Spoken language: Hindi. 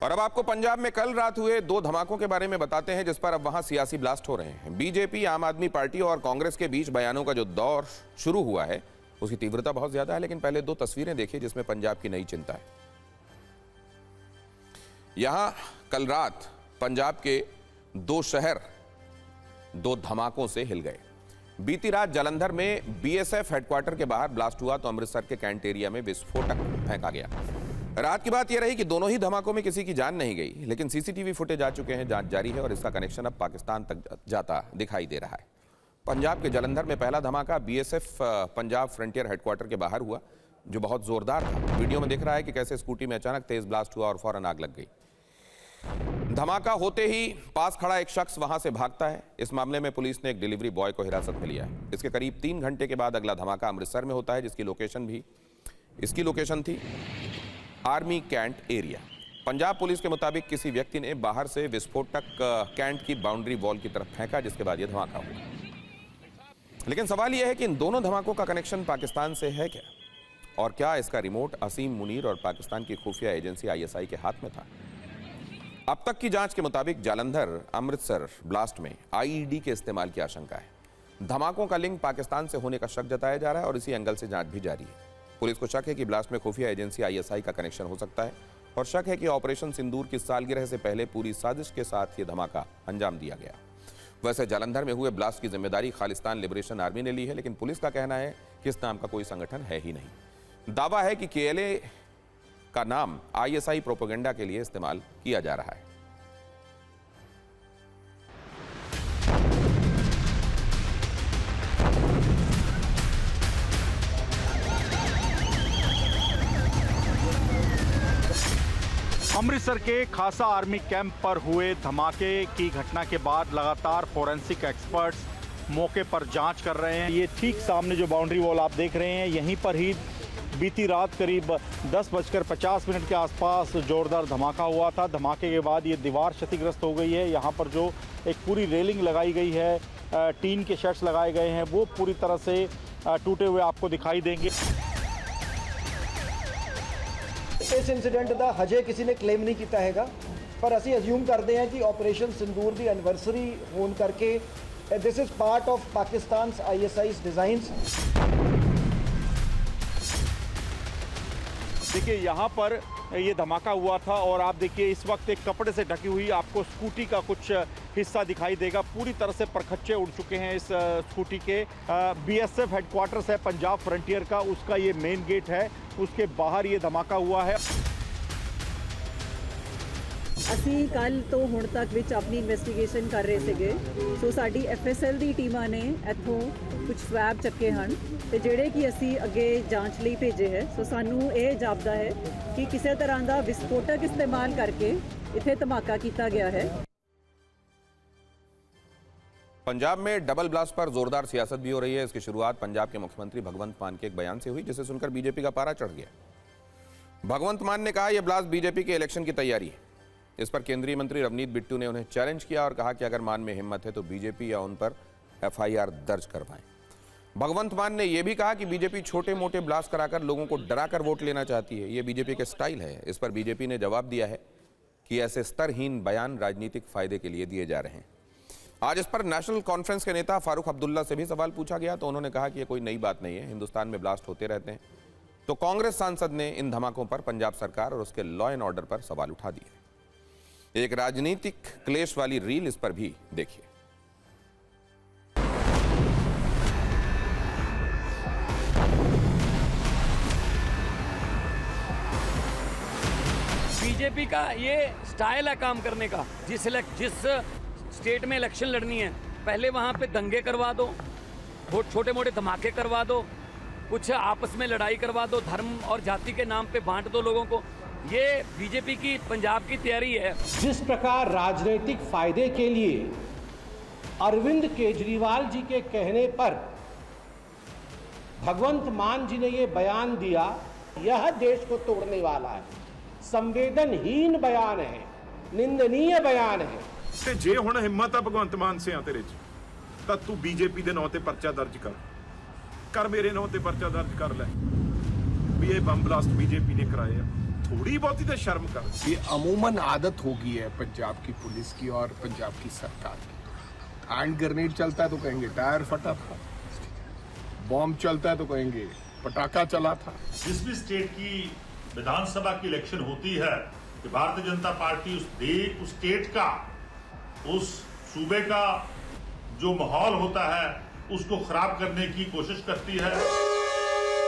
और अब आपको पंजाब में कल रात हुए दो धमाकों के बारे में बताते हैं जिस पर अब वहां सियासी ब्लास्ट हो रहे हैं। बीजेपी, आम आदमी पार्टी और कांग्रेस के बीच बयानों का जो दौर शुरू हुआ है उसकी तीव्रता बहुत ज्यादा है। लेकिन पहले दो तस्वीरें देखिए जिसमें पंजाब की नई चिंता है। यहां कल रात पंजाब के दो शहर दो धमाकों से हिल गए। बीती रात जालंधर में बीएसएफ हेडक्वार्टर के बाहर ब्लास्ट हुआ तो अमृतसर के कैंट एरिया में विस्फोटक फेंका गया। रात की बात यह रही कि दोनों ही धमाकों में किसी की जान नहीं गई, लेकिन सीसीटीवी फुटेज आ चुके हैं, जांच जारी है और इसका कनेक्शन अब पाकिस्तान तक जाता दिखाई दे रहा है। पंजाब के जालंधर में पहला धमाका बीएसएफ पंजाब फ्रंटियर हेडक्वार्टर के बाहर हुआ जो बहुत जोरदार था। वीडियो में दिख रहा है कि कैसे स्कूटी में अचानक तेज ब्लास्ट हुआ और फौरन आग लग गई। धमाका होते ही पास खड़ा एक शख्स वहां से भागता है। इस मामले में पुलिस ने एक डिलीवरी बॉय को हिरासत में लिया है। इसके करीब 3 घंटे के बाद अगला धमाका अमृतसर में होता है जिसकी लोकेशन थी army cantt area. Punjab police के मुताबिक किसी व्यक्ति ने बाहर से विस्फोटक कैंट की बाउंड्री वॉल की तरफ फेंका जिसके बाद यह धमाका हुआ। लेकिन सवाल यह है कि इन दोनों धमाकों का कनेक्शन पाकिस्तान से है क्या, और क्या इसका रिमोट असीम मुनीर और पाकिस्तान की खुफिया एजेंसी आईएसआई के हाथ में था। अब तक की जांच के मुताबिक जालंधर अमृतसर ब्लास्ट में आईईडी के इस्तेमाल की आशंका है। धमाकों का लिंक पाकिस्तान से होने का शक जताया जा रहा है और इसी एंगल से जांच भी जारी है। पुलिस को शक है कि ब्लास्ट में खुफिया एजेंसी आईएसआई का कनेक्शन हो सकता है और शक है कि ऑपरेशन सिंदूर की सालगिरह से पहले पूरी साजिश के साथ यह धमाका अंजाम दिया गया। वैसे जालंधर में हुए ब्लास्ट की जिम्मेदारी खालिस्तान लिबरेशन आर्मी ने ली है, लेकिन पुलिस का कहना है कि इस नाम का कोई संगठन है ही नहीं। दावा है कि केएलए का नाम आईएसआई प्रोपेगेंडा के लिए इस्तेमाल किया जा रहा है। अमृतसर के खासा आर्मी कैंप पर हुए धमाके की घटना के बाद लगातार फोरेंसिक एक्सपर्ट्स मौके पर जांच कर रहे हैं। ये ठीक सामने जो बाउंड्री वॉल आप देख रहे हैं, यहीं पर ही बीती रात करीब 10:50 के आसपास जोरदार धमाका हुआ था। धमाके के बाद ये दीवार क्षतिग्रस्त हो गई है। यहाँ पर जो एक पूरी रेलिंग लगाई गई है, टीन के शेड्स लगाए गए हैं, वो पूरी तरह से टूटे हुए आपको दिखाई देंगे। इस इंसीडेंट का हजे किसी ने क्लेम नहीं किया हैगा, पर असी अज्यूम करते हैं कि ऑपरेशन सिंदूर की एनिवर्सरी होने करके this is part of Pakistan ISI's designs. देखिए यहाँ पर ये धमाका हुआ था और आप देखिए इस वक्त एक कपड़े से ढकी हुई आपको स्कूटी का कुछ हिस्सा दिखाई देगा। पूरी तरह से परखच्चे उड़ चुके हैं इस स्कूटी के। बीएसएफ हेडक्वार्टर्स है पंजाब फ्रंटियर का, उसका ये मेन गेट है, उसके बाहर ये धमाका हुआ है। ਅਸੀਂ ਕੱਲ ਤੋਂ ਹੁਣ ਤੱਕ ਵਿੱਚ ਆਪਣੀ ਇਨਵੈਸਟੀਗੇਸ਼ਨ ਕਰ ਰਹੇ ਸੀਗੇ। ਸੋ ਸਾਡੀ ਐਫਐਸਐਲ ਦੀ ਟੀਮਾਂ ਨੇ ਇੱਥੋਂ ਕੁਝ ਸਵੈਬ ਚੱਕੇ ਹਨ ਤੇ ਜਿਹੜੇ ਕਿ ਅਸੀਂ ਅੱਗੇ ਜਾਂਚ ਲਈ ਭੇਜੇ ਹੈ। ਸੋ ਸਾਨੂੰ ਇਹ ਜਾਪਦਾ ਹੈ ਕਿ ਕਿਸੇ ਤਰ੍ਹਾਂ ਦਾ ਵਿਸਫੋਟਕ ਇਸਤੇਮਾਲ ਕਰਕੇ ਇੱਥੇ ਧਮਾਕਾ ਕੀਤਾ ਗਿਆ है। पंजाब में डबल ब्लास्ट पर जोरदार सियासत भी हो रही है। इसकी शुरुआत पंजाब के मुख्यमंत्री भगवंत मान के एक बयान से हुई जिसे सुनकर बीजेपी का पारा चढ़ गया। भगवंत मान ने कहा यह ब्लास्ट बीजेपी के इलेक्शन की तैयारी है। इस पर केंद्रीय मंत्री रवनीत बिट्टू ने उन्हें चैलेंज किया और कहा कि अगर मान में हिम्मत है तो बीजेपी या उन पर एफआईआर दर्ज करवाएं। भगवंत मान ने यह भी कहा कि बीजेपी छोटे मोटे ब्लास्ट कराकर लोगों को डराकर वोट लेना चाहती है, यह बीजेपी के स्टाइल है। इस पर बीजेपी ने जवाब दिया है कि ऐसे स्तरहीन बयान राजनीतिक फायदे के लिए दिए जा रहे हैं। आज इस पर नेशनल कॉन्फ्रेंस के नेता फारूक अब्दुल्ला से भी सवाल पूछा गया तो उन्होंने कहा कि यह कोई नई बात नहीं है, हिंदुस्तान में ब्लास्ट होते रहते हैं। तो कांग्रेस सांसद ने इन धमाकों पर पंजाब सरकार और उसके लॉ एंड ऑर्डर पर सवाल उठा दिए। एक राजनीतिक क्लेश वाली रील इस पर भी देखिए। बीजेपी का ये स्टाइल है काम करने का। जिस स्टेट में इलेक्शन लड़नी है पहले वहां पे दंगे करवा दो, छोटे मोटे धमाके करवा दो, कुछ आपस में लड़ाई करवा दो, धर्म और जाति के नाम पे बांट दो लोगों को। ये बीजेपी की पंजाब की तैयारी है। जिस प्रकार राजनीतिक फायदे के लिए अरविंद केजरीवाल जी के कहने पर भगवंत मान जी ने ये बयान दिया, यह देश को तोड़ने वाला है, संवेदनहीन बयान है, निंदनीय बयान है। ਤੇ ਜੇ ਹੁਣ ਹਿੰਮਤ ਆ ਭਗਵੰਤ ਮਾਨ ਸਿਆਂ ਤੇਰੇ 'ਚ ਤਾਂ ਤੂੰ ਬੀਜੇਪੀ ਦੇ ਨਾਂ ਤੇ ਪਰਚਾ ਦਰਜ ਕਰ ਮੇਰੇ ਨਾਂ ਤੇ ਪਰਚਾ ਦਰਜ ਕਰ ਲੈ ਵੀ ਇਹ ਬੰਬ ਬਲਾਸਟ ਬੀਜੇਪੀ ਨੇ ਕਰਾਏ ਆ। थोड़ी बहुत ही तो शर्म कर। ये अमूमन आदत हो गई है पंजाब की पुलिस की और पंजाब की सरकार की। हैंड ग्रेनेड चलता है तो कहेंगे टायर फटा था, बॉम्ब चलता है तो कहेंगे पटाखा चला था। जिस भी स्टेट की विधानसभा की इलेक्शन होती है कि भारतीय जनता पार्टी उस स्टेट का, उस सूबे का जो माहौल होता है उसको खराब करने की कोशिश करती है।